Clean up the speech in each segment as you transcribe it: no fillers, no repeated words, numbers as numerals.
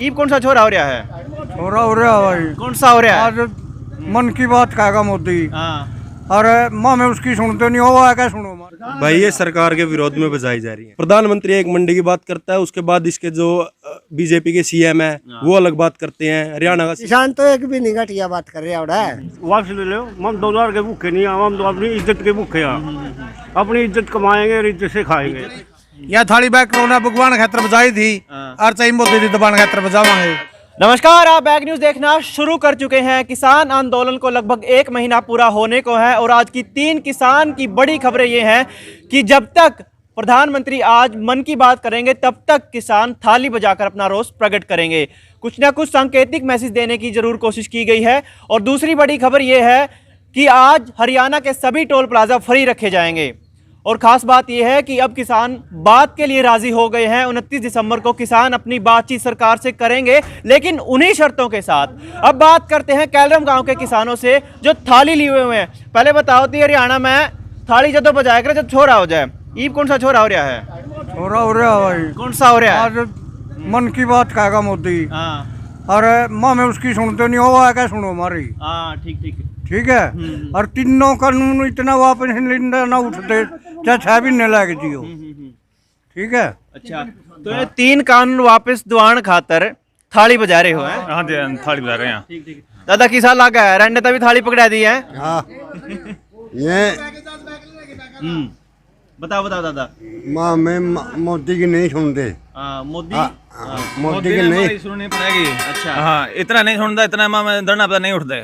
ईब कौन सा छोरा हो रहा है? हो रहा भाई। कौन सा हो रहा है? आज मन की बात कहेगा मोदी। हाँ। अरे माँ मैं उसकी सुनते नहीं हो क्या सुनो भाई ये सरकार के विरोध में बजाई जा रही है। प्रधानमंत्री एक मंडी की बात करता है, उसके बाद इसके जो बीजेपी के सीएम है वो अलग बात करते हैं। हरियाणा का किसान तो एक भी नहीं घटिया बात कर रहा है। वापस ले लो, हम 2000 के भूखे नहीं, हम तो अपनी इज्जत के भूखे हैं। अपनी इज्जत कमाएंगे और इज्जत से खाएंगे। यह थाली बैग कोरोना भगवान खातर बजाई थी और चाहिए मोदी जी दबान खातर बजावांगे। नमस्कार, आप बैग न्यूज देखना शुरू कर चुके हैं। किसान आंदोलन को लगभग 1 महीना पूरा होने को है और आज की 3 किसान की बड़ी खबरें ये हैं कि जब तक प्रधानमंत्री आज मन की बात करेंगे तब तक किसान थाली बजाकर अपना रोष प्रकट करेंगे। कुछ ना कुछ सांकेतिक मैसेज देने की जरूर कोशिश की गई है। और दूसरी बड़ी खबर यह है कि आज हरियाणा के सभी टोल प्लाजा फ्री रखे जाएंगे। और खास बात यह है कि अब किसान बात के लिए राजी हो गए हैं। 29 दिसंबर को किसान अपनी बातचीत सरकार से करेंगे, लेकिन उन्हीं शर्तों के साथ। अब बात करते हैं कैलरम गांव के किसानों से जो थाली लिए हुए हैं। पहले बताओ थी हरियाणा में थाली जब बजाया करे जब छोरा हो जाए। ईब कौन सा छोरा हो रहा है? हो रहा भाई। कौन सा हो रहा है? आज मन की बात कहेगा मोदी। हाँ। अरे माँ मैं उसकी सुनते नहीं हो क्या सुनो हमारी। हाँ, ठीक ठीक ठीक है। और तीनों कानून इतना वापस ना उठते चाहे 6 महीने लग जियो। ठीक है। अच्छा, तो ये 3 कानून वापस दिवान खातर थाली बजा रहे हो हैं? हाँ जी, थाली बजा रहे हैं। ठीक ठीक। दादा किसा लगा है रंडे तभी थाली पकड़ा दी है। हाँ ये बताओ बताओ दादा। माँ मैं मोदी की नहीं सुनते। मोदी मोदी की नहीं सुननी पड़ेगी। अच्छा। हाँ, इतना नहीं सुनता, इतना माँ मैं धरना पे नहीं उठते।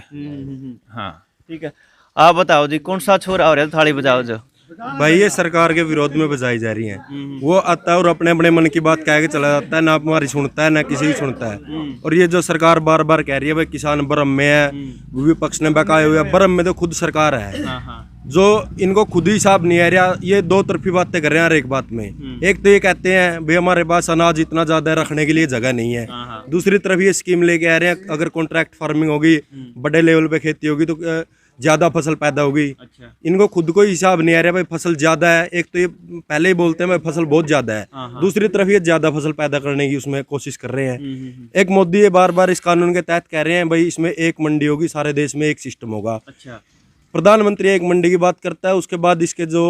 हाँ ठीक है। आप बताओ जी, कौन सा छोरा हो रहा है थाली बजाओ जो? भाई ये सरकार के विरोध में बजाई जा रही है। वो आता है और अपने अपने मन की बात कह के चला जाता है, ना हमारी सुनता है ना किसी की सुनता है। और ये जो सरकार बार बार कह रही है भाई किसान भ्रम में है, विपक्ष ने बकाए हुए, भ्रम में तो खुद सरकार है। जो इनको खुद ही हिसाब नहीं आ रहा, ये 2 तरफी बातें कर रहे हैं हर एक बात में। एक तो ये कहते हैं भाई हमारे पास अनाज इतना ज्यादा है, रखने के लिए जगह नहीं है। दूसरी तरफ ये स्कीम लेके आ रहे हैं, अगर कॉन्ट्रैक्ट फार्मिंग होगी, बड़े लेवल पे खेती होगी तो ज्यादा फसल पैदा होगी। अच्छा। इनको खुद को हिसाब नहीं आ रहा भाई फसल ज्यादा है। एक तो ये पहले ही बोलते हैं भाई फसल बहुत ज्यादा है, दूसरी तरफ ये ज्यादा फसल पैदा करने की उसमें कोशिश कर रहे हैं। एक मोदी ये बार बार इस कानून के तहत कह रहे हैं भाई इसमें एक मंडी होगी, सारे देश में एक सिस्टम होगा। अच्छा। प्रधानमंत्री एक मंडी की बात करता है, उसके बाद इसके जो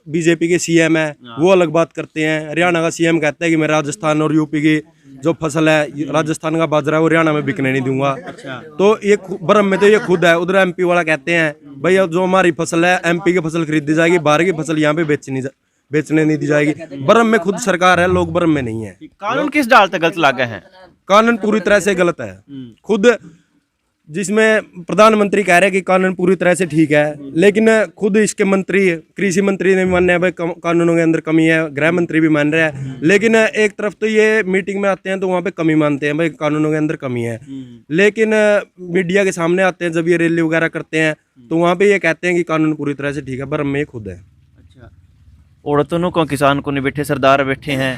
बीजेपी के सीएम है वो अलग बात करते हैं। हरियाणा का सीएम कहता है कि मैं राजस्थान और यूपी की जो फसल है, राजस्थान का बाजरा है वो हरियाणा में बिकने नहीं दूंगा। अच्छा। तो ये भ्रम में तो ये खुद है। उधर एमपी वाला कहते हैं भाई अब जो हमारी फसल है एमपी की फसल खरीदी जाएगी, बाहर की फसल यहाँ पे बेचने नहीं दी जाएगी। भ्रम में खुद सरकार है, लोग भ्रम में नहीं है। कानून किस डाल तक गलत लागे हैं? कानून पूरी तरह से गलत है। खुद जिसमें प्रधानमंत्री कह रहे हैं कि कानून पूरी तरह से ठीक है, लेकिन खुद इसके मंत्री कृषि मंत्री ने भी मान रहे हैं भाई कानूनों के अंदर कमी है, गृह मंत्री भी मान रहे हैं। लेकिन एक तरफ तो ये मीटिंग में आते हैं तो वहाँ पे कमी मानते हैं भाई कानूनों के अंदर कमी है, लेकिन मीडिया के सामने आते हैं जब ये रैली वगैरह करते हैं तो वहाँ पे ये कहते हैं कि कानून पूरी तरह से ठीक है। भ्रम में ये खुद है। अच्छा। औरतों को किसान को नहीं बैठे, सरदार बैठे हैं,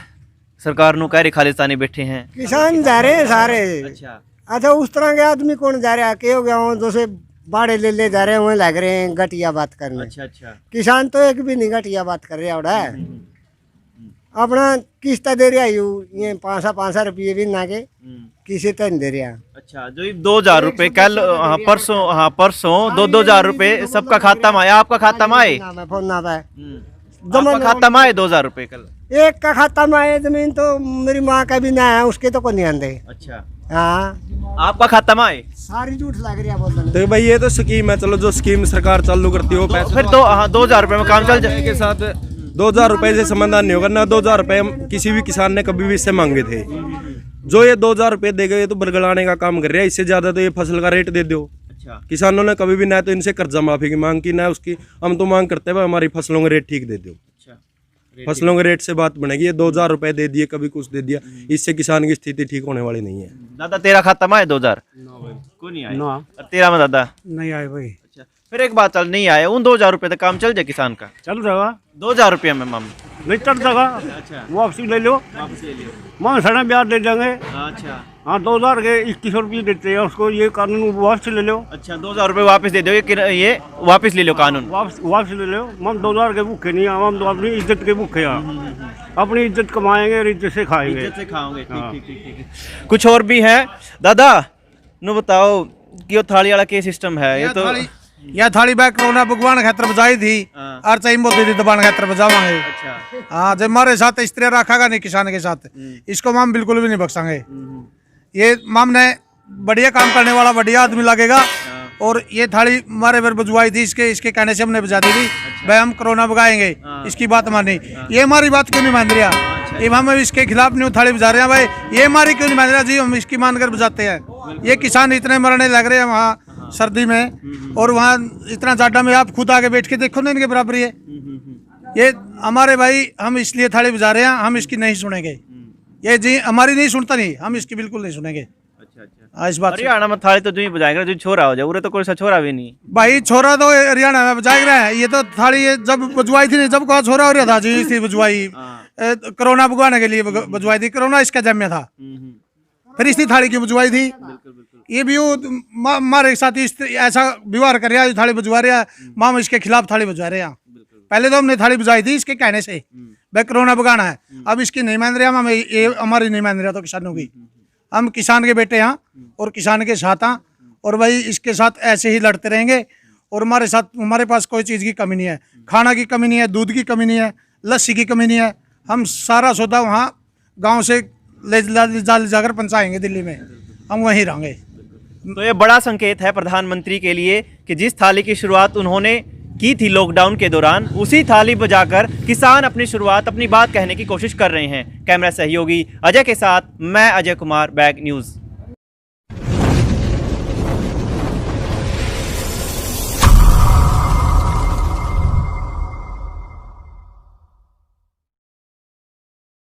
सरकार नु कह रही खालिस्तानी बैठे हैं। किसान जा रहे हैं सारे। अच्छा। अच्छा उस तरह के आदमी कौन जा रहा है? के हो गया हूँ जैसे बाड़े ले जा रहे हैं लग रहे हैं घटिया बात करने। अच्छा अच्छा। किसान तो एक भी नहीं घटिया बात कर रहा है। अपना किस्त दे रहा ये 500 रुपये भी ना के किसी तो नहीं दे रहा। अच्छा, जो 2000 रुपए कल परसों 2-2000 रुपए सबका खाता में आया। आपका खाता में आए? फोन ना पाए। आपका खाता में आए 2000 रुपए कल? एक का खाता में आए जमीन तो मेरी माँ का भी ना है, उसके तो को नहीं आते। अच्छा। हाँ, आपका खाता में आए? सारी झूठ लग रही है बोलने। तो भाई ये तो स्कीम है, चलो जो स्कीम सरकार चालू करती है वो पैसे फिर तो 2000 रुपए में काम चल जाए। के साथ 2000 रुपए से समाधान नहीं होगा ना। 2000 रुपए किसी भी किसान ने कभी भी इससे मांगे थे। जो ये 2000 रुपए देगा ये तो बरगलाने का काम कर रहा है। इससे ज्यादा तो ये फसल का रेट दे दो। अच्छा। किसानों ने कभी भी ना तो इनसे कर्जा माफी की मांग की ना उसकी। हम तो मांग करते हैं हमारी फसलों का रेट ठीक दे दो। फसलों के रेट से बात बनेगी। ये 2000 रुपए दे दिए, कभी कुछ दे दिया, इससे किसान की स्थिति ठीक होने वाली नहीं है। दादा तेरा खाता में आए 2000? कोई नहीं आया। और तेरा में दादा? नहीं आए भाई। अच्छा, फिर एक बात चल नहीं आए, उन 2000 रुपए तक काम चल जाए किसान का? चल रहा 2000 रुपये में माम नहीं चल रहा। अच्छा। वापसी ले लो, वापस ले लियो। माँ साढ़े ब्याज दे देंगे। अच्छा। हाँ 2000 के 2100 रुपये देते हैं उसको, ये कानून वापस ले लो। अच्छा 2000 रुपये वापस दे दो, ये वापस ले लो कानून। वापस ले लो। हम 2000 के भूखे नहीं हैं, हम तो अपनी इज्जत के भूखे हैं। अपनी इज्जत कमाएंगे और इज्जत से खाएंगे। इज्जत से खाओगे। ठीक। कुछ और भी है दादा, नु बताओ कि वो थाली वाला के सिस्टम है ये तो। यह थाली बैग कोरोना भगवान खातर बजाई थी और चाहिए मोदी दी दबान खातर बजावांगे। अच्छा हाँ, जब हमारे साथ इस तरह रखेगा नहीं किसान के साथ, इसको हम बिल्कुल भी नहीं बख्शेंगे। ये माम ने बढ़िया काम करने वाला बढ़िया आदमी लगेगा। और ये थाली हमारे पर बजवाई थी, इसके कहने से हमने बजा दी थी भाई हम कोरोना भगाएंगे, इसकी बात मानी। ये हमारी बात क्यों नहीं मान रहा? ये हम इसके खिलाफ नहीं थाली बजा रहे हैं भाई, ये हमारी क्यों नहीं मान रहा जी? हम इसकी मानकर बजाते हैं। ये किसान इतने मरने लग रहे हैं वहाँ सर्दी में, और वहाँ इतना जाडा में आप खुद आगे बैठ के देखो ना इनके बराबर। ये हमारे भाई, हम इसलिए थाली बजा रहे हैं, हम इसकी नहीं सुनेंगे। ये जी हमारी नहीं सुनता, नहीं हम इसकी बिल्कुल नहीं सुनेंगे। अच्छा इस बात हरियाणा में थाली तो तुम ही बजाएगा, जो छोरा हो जाए उरे तो कोई सा छोरा भी नहीं भाई। छोरा तो हरियाणा में बजाए रहे हैं। ये तो थाली ये जब बजवाई थी, जब कहा छोरा हो रहा था जी थी बजवाई, कोरोना भगवाने के लिए बजवाई थी। कोरोना इसका जम में था, फिर इसकी थाली की बजवाई थी। ये भी हमारे साथ ऐसा व्यवहार कर रहा है, थाली बजवा रहा है, माम इसके खिलाफ थाली बजवा रहे हैं। पहले तो हमने थाली बजाई थी इसके कहने से भाई कोरोना भगाना है, अब इसकी नहीं मान रहे हम, ये हमारी नहीं मान रहा तो किसानों की। हम किसान के बेटे हैं और किसान के साथ हैं, और भाई इसके साथ ऐसे ही लड़ते रहेंगे। और हमारे साथ, हमारे पास कोई चीज़ की कमी नहीं है, खाना की कमी नहीं है, दूध की कमी नहीं है, लस्सी की कमी नहीं है। हम सारा सौदा वहाँ गांव से ले जाकर पहुँचाएंगे दिल्ली में, हम वहीं रहेंगे। तो ये बड़ा संकेत है प्रधानमंत्री के लिए कि जिस थाली की शुरुआत उन्होंने की थी लॉकडाउन के दौरान, उसी थाली बजाकर किसान अपनी शुरुआत, अपनी बात कहने की कोशिश कर रहे हैं। कैमरा सहयोगी अजय के साथ मैं अजय कुमार, बैग न्यूज़।